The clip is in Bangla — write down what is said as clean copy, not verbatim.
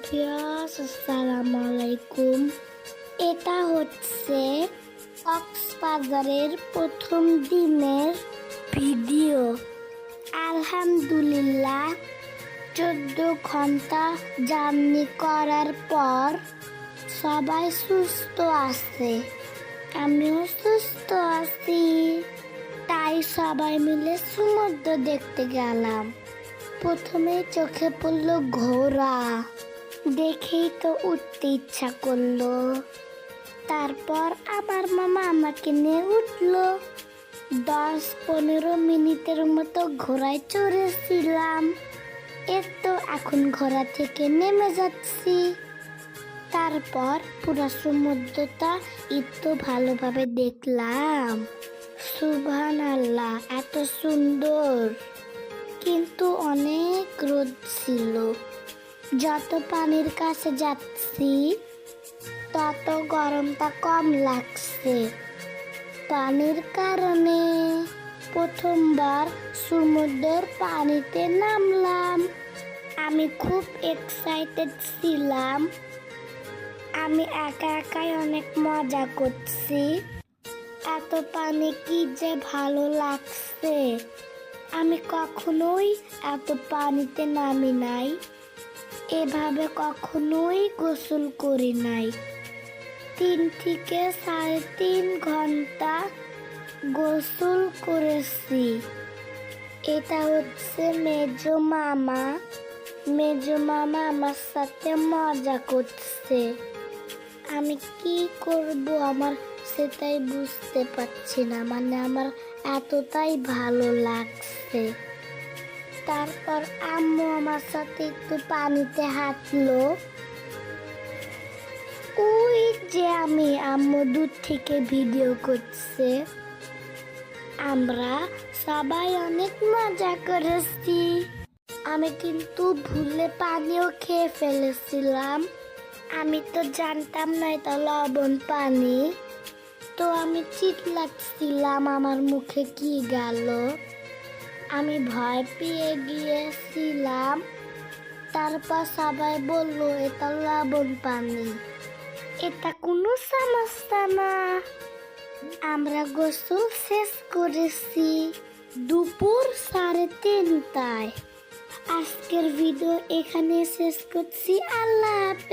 ভিউয়ার্স, আসসালামু আলাইকুম। এটা হচ্ছে কক্সবাজারের প্রথম দিনের ভিডিও। আলহামদুলিল্লাহ 14 ঘন্টা জার্নি করার পর সবাই সুস্থ আছে, আমিও সুস্থ আছি। তাই সবাই মিলে সমুদ্র দেখতে গেলাম। প্রথমে চোখে পড়লো ঘোড়া, দেখেই তো উঠতে ইচ্ছা করলো। তারপর আমার মামা আমাকে নিয়ে উঠলো। 10-15 মিনিটের মতো ঘোড়ায় চড়েছিলাম। তো এখন ঘোড়া থেকে নেমে যাচ্ছি। তারপর পুরো সমুদ্রটা একটু ভালোভাবে দেখলাম। সুবহানাল্লাহ, এত সুন্দর, কিন্তু অনেক রোদ ছিল। যত পানির কাছে যাচ্ছি তত গরমটা কম লাগছে। পানির কারণে প্রথমবার সমুদ্রের পানিতে নামলাম। আমি খুব এক্সাইটেড ছিলাম। আমি একা একাই অনেক মজা করছি। এত পানি কি যে ভালো লাগছে। আমি কখনোই এত পানিতে নামি নাই, এভাবে কখনোই গোসল করি নাই। 3 থেকে 3.5 ঘন্টা গোসল করেছি। এটা হচ্ছে মেজো মামা। মেজো মামা আমার সাথে মজা করছে। আমি কি করব আমার সেটাই বুঝতে পারছি না, মানে আমার এতটাই ভালো লাগছে। তারপর আম্মু আমার সাথে একটু পানিতে হাঁটলো। ওই যে আম্মু দূর থেকে ভিডিও করছে। আমরা সবাই অনেক মজা করেছি। আমি কিন্তু ভুলে পানিও খেয়ে ফেলেছিলাম। আমি তো জানতাম না এটা লবণ পানি। তো আমি চিৎলাচ্ছিলাম আমার মুখে কি গেল। আমি ভয় পেয়ে গিয়েছিলাম। তারপর সবাই বলল এটা লবণ পানি, এটা কোনো সমস্যা না। আমরা গোসল শেষ করেছি দুপুর 3:30টায়। আজকের ভিডিও এখানে শেষ করছি। আল্লাহ হাফেজ।